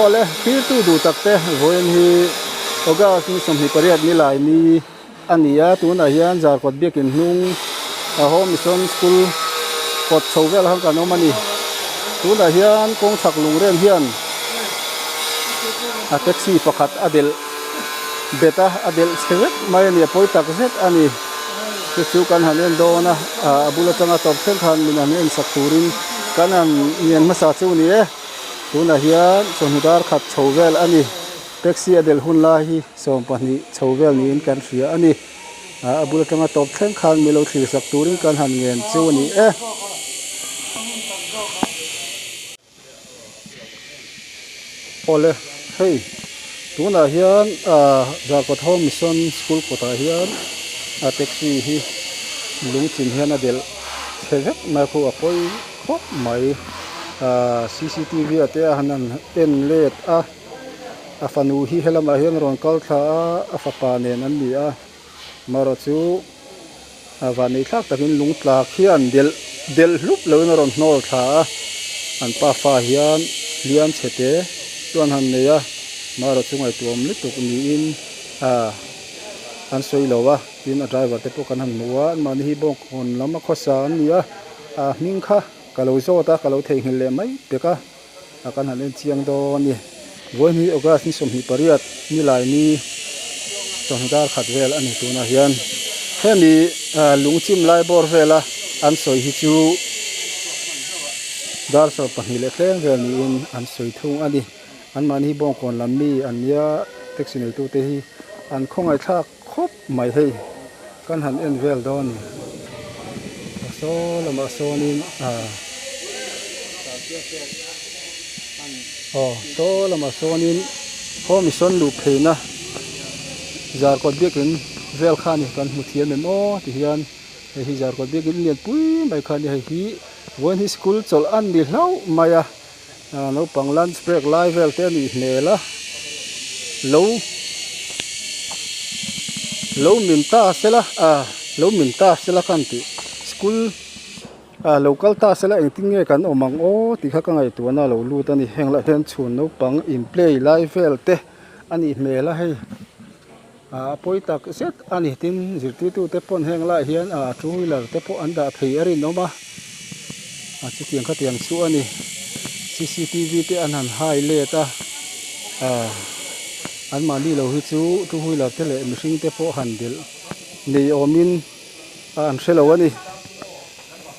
ole thil tu du takte voin hi oga ni somni pariat ni lai ni ania tuna hian zar kot biakin hnung a home mission school kot chhovel han kan omani tuna hian kong thak lungrem hian a taxi pakhat adel beta adel chewet mai ni poi tak zet ani chu kan hanen dona abula changa top thel khan min anen sakhurin kanan nian masa chu ni e tuna hian somdar khat chhovel ani taxi adel hunla hi som pani chhovel ni in kan ria ani abula changa top thel khan milo thir sak turin kan han ngen chu ni e ole hey tuna hian zakot home mission school kota hian taxi hi lungchin hian adel chhevek na khu apoi khop mai CCTV ate hanan en let a fanu hi helama hian ron kal tha a fapa nen an ni a maro chu avani thak takin lung tlak hian del hlup lo na ron hnol tha an pa fa hian liam chete chuan han neya maro chu ngai tuam lituk ni in an soi lowa tin a driver te pawh kan han nuwa an mani hi bawng kon lama khosa an nia hming kha kalo zota kalo thei hil le mai peka kan han en chiang do ni voin hi oga ni somni pariat ni lai ni chongdar khat vel ani tuna hian hemi lungchim lai bor vela an soi hi chu dar so pahni le thleng vel ni in an soi thung ani an mani hi bawng kon lam mi an nia taxi nei tu te hi an khongai thak khop mai hei kan han en vel do ni so lama so ni so lama so ni home mission lu pheina zar kot biakin vel khani kan muthian men o ti hian hi zar kot biakin lian pui mai khani hi voin hi school chol an ni hlau maya no pang lunch break live vel te ni hmela lo min ta sela kan ti school local ta sela engting nge kan omang o ti kha ka ngai tu na lo lu ta ni hengla hen chhun no pang in play live vel te ani hmela hei poi tak set ani tin zirti tu te pon hengla hian two wheeler te po anda thei arin noma chi tiang kha tiang chu ani CCTV te an han hai le ta an mani lo hi chu two wheeler te le mihring te po handil nei omin an hrelo ani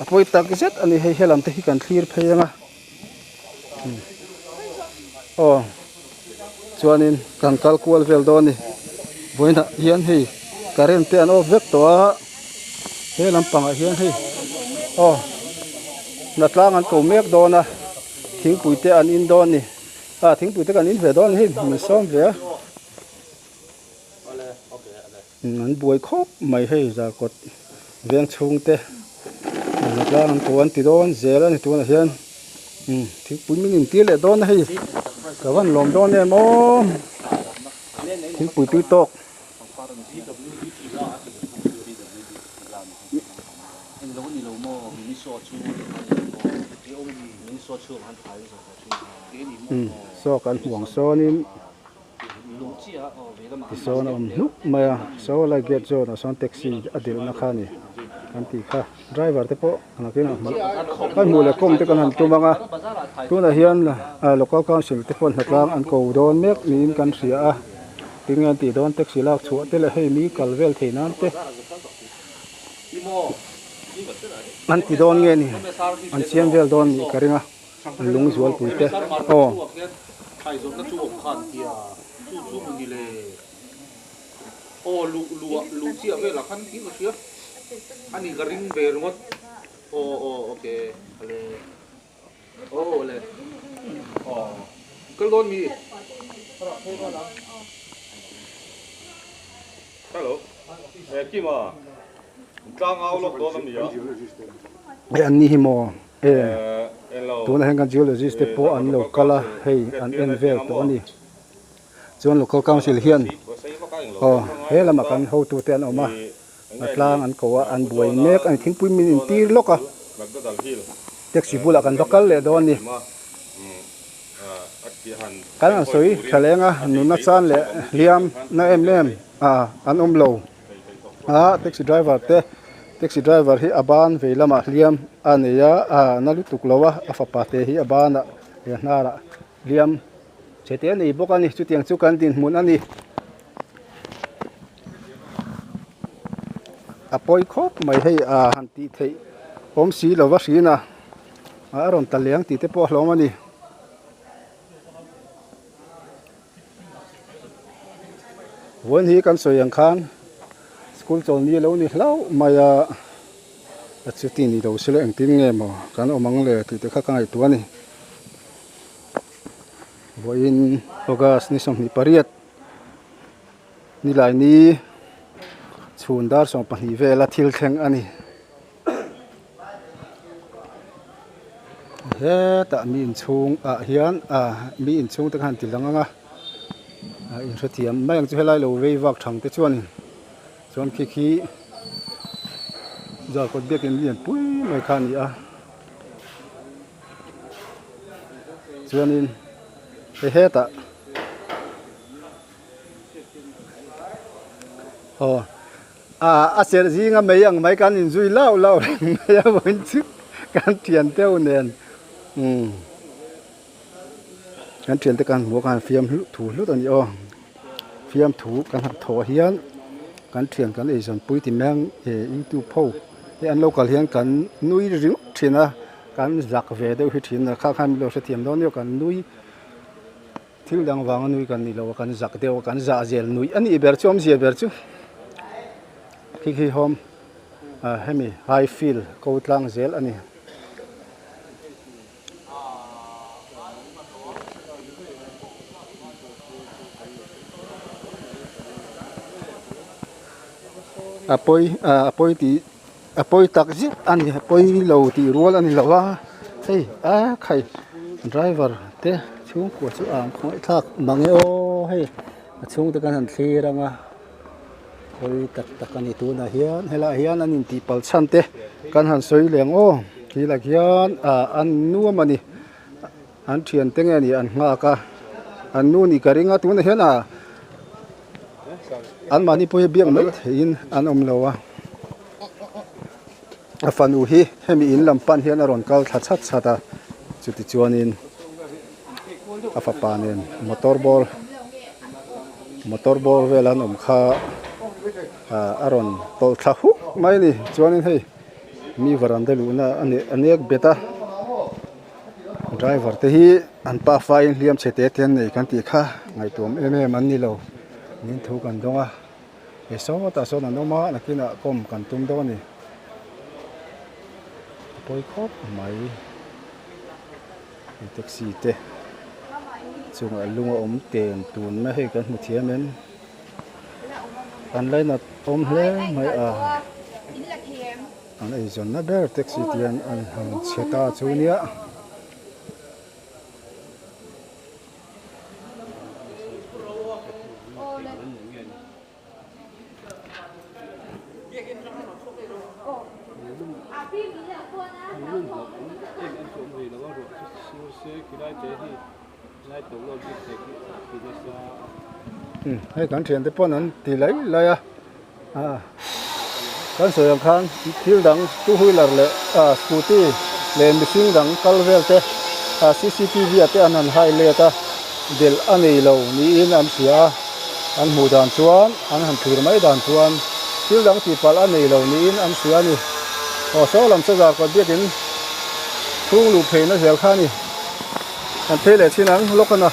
apoi tak zet ani hei helam te hi kan thlir pheianga chuanin kan kal kual vel do ni voina hian hei current te an off vek to a he lampanga hian hei na tlang an ko mek do na thingpui te an in do ni thingpui te kan in ve do ni hei mi som ve an buai khop mai hei za kot veng chung te na tlang an ko an ti don zel ani tu na hian thingpui min in ti le do na hei kawan lom do ne mo thingpui tu tok so kan huang so nin ti so na nuk maya so la get zo na son taxi adil na khani kan ti kha driver te po anakin kan mule kom te kan han tumanga tuna hian local council te pon hatlang an ko don mek nin kan ria a tingan ti don taxi lak chu te le hei mi kalvel theinan te an ti don nge ni an siam vel don ni karinga an lung zual pui te thai zon na chu om khan tia chu mun ni le lu chi ave la khan ki no sia ani garing ber ngot okay ale le kal don mi hello kima tlang au lok do nam ya an ni hi mo tuna hengan geologist te po an lo kala hei an en vel to ani chuan local council hian he lama kan ho tu te an oma atlang an ko an buai mek an thingpui min in tir loka taxi bula kan bakal le do ni kan an soi thalenga nuna chan le liam na em an omlo taxi driver hi aban veilama liam aneya na lutuk lowa afapa te hi abana ya nara liam chete nei bokani chutiang chu kan din mun ani apoi khop mai hei han ti thei om si lowa sina ron taliang ti te po hlomani won hi kan soyang khan school chon ni lo ni hlau maya chuti ni lo sele ang tin nge mo kan omang le ti te kha kai tu ani boin August ni som ni pariat ni lai ni chundar som pani vela thil thleng ani he ta mi in chung hian mi in chung te khan ti langanga in rathiam mai ang chu helai lo vei wak thang te chuan khi giờ còn biết cái miền pui mai khan gì cho nên cái hết sẽ gì nghe mấy cái nhìn duy lâu mấy vẫn chứ can tiền tiêu nền can tiền tới can mua can phim thủ lúc đó phim thủ can học thọ hiến can tiền can ấy dần pui tìm mang YouTube po cái anh local hiến can nuôi rừng tiền can giặc về đâu hết tiền khác hai mươi tiền đó nếu can nuôi thiếu đang vàng nuôi can nhiều can giặc đều can già dẻo nuôi anh ấy bер chôm gì bер chứ khi hôm hemi high feel câu lang dẻo anh ấy apoi taxi ani apoi lo ti rol ani lawa hey khai driver te chung ko chu ang khoi thak mangi o hey chung te kan han thli ranga koi tak ani tu na hian hela hian anin ti pal chan te kan han soi leng o ki la hian an nuam ani an thian te nge ni an nga ka an nu ni karinga tu na hian an mani poi biang mai thein an om lowa afanu hi hemi in lampan hian aron kal thachat chata chuti chuanin afapanen motor ball velan kha aron tol thlahu mai ni chuanin hei mi varanda luna anek beta driver te hi an pa fain liam chete ten nei kan ti kha ngai tom em an ni lo nin thu kan donga e so ta so na no ma na kina kom kan tum do ni poi khop mai taxi te chung alunga om ten tun ma he kan mu thiamen an lai na om hle mai an ai zon na ber taxi tian an hang cheta chunia hay kan thian te pon an ti lai lai kan soyang khan thil dang tu wheeler le scooty le machine dang kalvel te CCTV ate an hai le ta del anei lo ni in an sia an mu dan chuan an han thir mai dan chuan thil dang ti pal anei lo ni in an sia ni so lam sa za ko biakin thung lu phe na zel khani an thele chinang lokana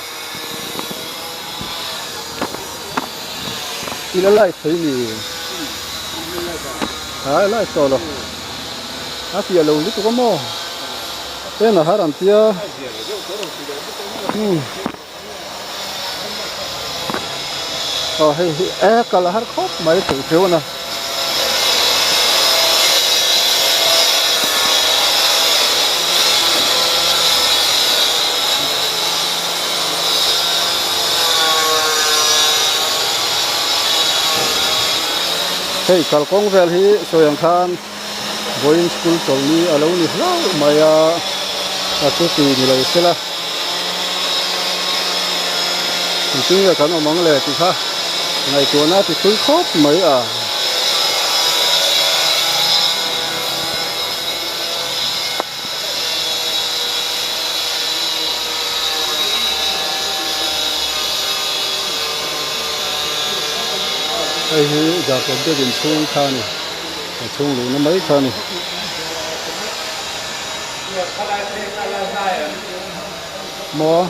ila lai thấy ni lai to lo asia lo litu mo te na haram tia hey kala har khop mai tu theo na hey kalkong vel hi soyang khan boarding school tolni alo ni hlau maya atu ti ni lo sela tiếng là cắn ở mong lệ thì khác ngày tuổi nó thì cứ khóc mấy à đây thì giờ còn cái điện chuông kha này chuông lũ nó mấy kha này mò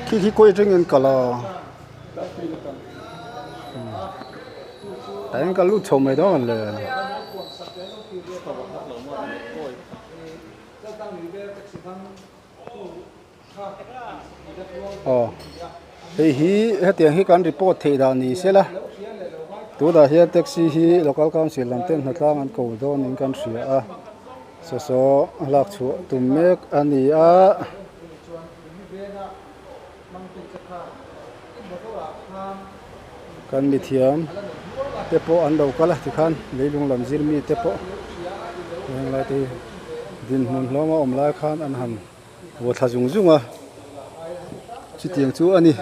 khi quay trên người cả là tại cái lúc chồng mày đó là hi tiền hi kan report thei da ni sela tu da hi taxi hi local council lam ten na tlang an ko do nin kan ria a so lak chu tum mek ani a kan mi thiam te po an do kala ti khan leilung lam zir mi te po yang lai te din mun hloma om lai khan an han wo tha jung junga chi tiang chu ani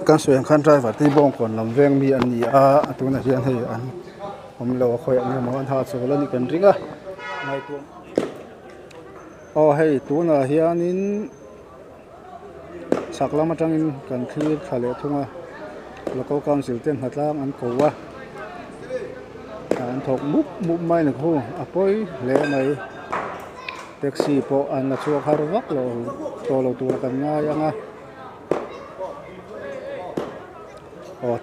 kan soyang khan driver ti bong kon lam veng mi ani a tuna hian hei an om lo khoi an mo an ha chu la ni kan ringa ngai tu hei tuna hianin saklama tangin kan thlir thale thunga local council ten hatlang an kowa an thok mup mai na khu apoi le mai taxi po an na chuak har vak lo to lo tur kan nga yanga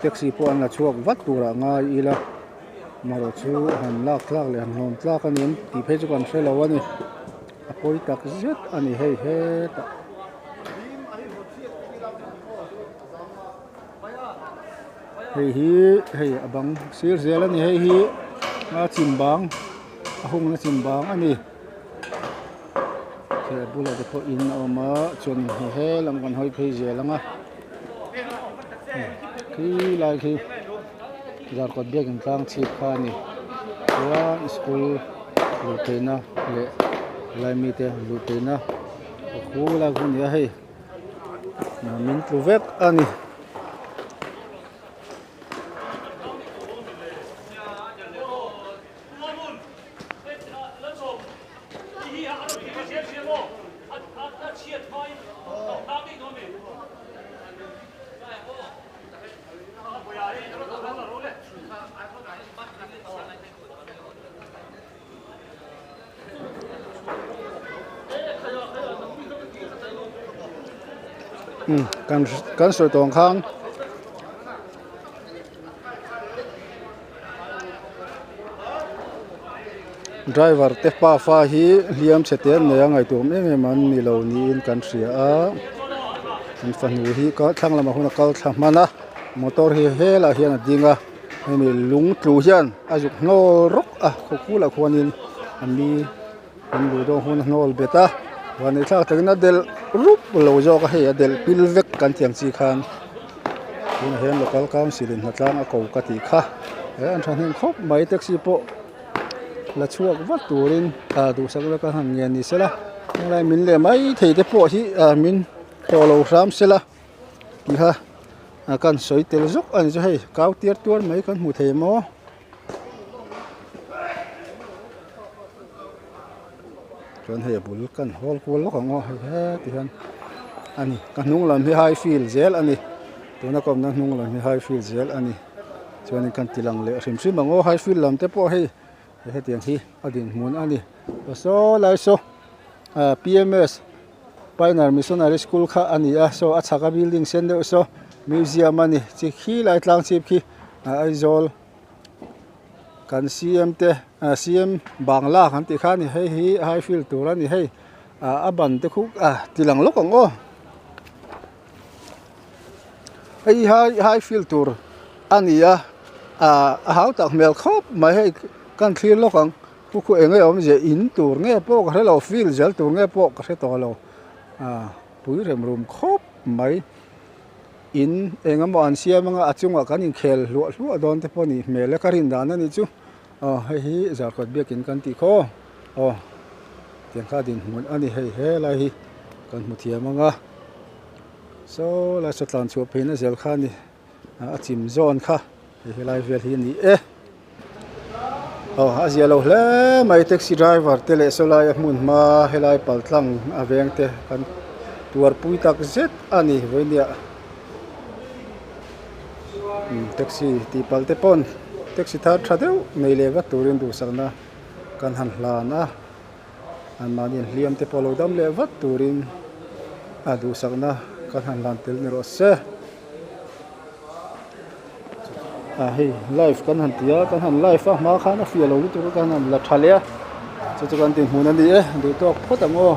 taxi po an na chuak vat tura nga ila maro chu han lak le han hom tlak anin ti phei chu kan hrelo ani apoi tak zet ani hei he ta hei abang sir zel ani hei hi nga chimbang ahung na chimbang ani se bula de po in oma chon he lam kan hoi phei zelanga ki lai ki jar ko bek in tang chi khani wa school lutena le lai mi te lutena khu la gun ya hei na min tluvet ani kan soi tong khang driver te pa fa hi liam cheten ne ngai tum em man ni lo ni in kan ria a an fanu hi ka thang lama huna kal thamana motor hi hela hian a dinga hemi lung tlu hian ajuk no rok a khokula khwanin ami an lu do hun nol beta wani thak tagna del rup lo jo ka he del pilvek kan tiang chi khan un hen local council in hatlang a ko ka ti kha an than hen khop mai taxi po la chuak wat turin du sakla ka han nge ni sela lai min le mai thei te po hi min to lo ram sela ki ha kan soi tel zuk an jo hei kaw tiar tur mai kan mu thei mo ron hei bul kan hol kul lo ngo he ti han ani kan nung lam hi high field zel ani tuna kom na nung lam hi high field zel ani chuan kan tilang le rim sim mango high field lam te po hei he tiang hi adin mun ani so lai so PMS Pioneer Missionary School kha ani a so a chaka building sen de so museum ani chi khi lai tlang chip khi aizol kan CM te CM bangla kan ti khani hei hi high field tur ani hei aban te khuk tilang lok ang o hei high field tur ani hau tak mel khop mai hei kan thlir lok ang khu engai om je in tur nge po ka lo field jal tur nge po ka se to lo pui rem rum khop mai in engamo an siamanga achunga kanin khel hlu don te poni mele karin dan ani chu hei hi zarkot bekin kan ti kho tiang kha din mun ani hei he lai hi kan muthiamanga so la satlan chu pheina zel kha ni achim zone kha he lai vel hi ni azialo hle mai taxi driver tele solai mun ma helai paltlang aveng te kan tuar pui tak zet ani voinia taxi ti palte pon taxi thar thadeu nei lega turin du sarna kan han hlana an manin hliam te polo dam le vat turin du sarna kan han lan tel ni ro se hei live kan han tia kan han live ma khana fialo tur kan han la thalia chu kan tin hun ani du to khotango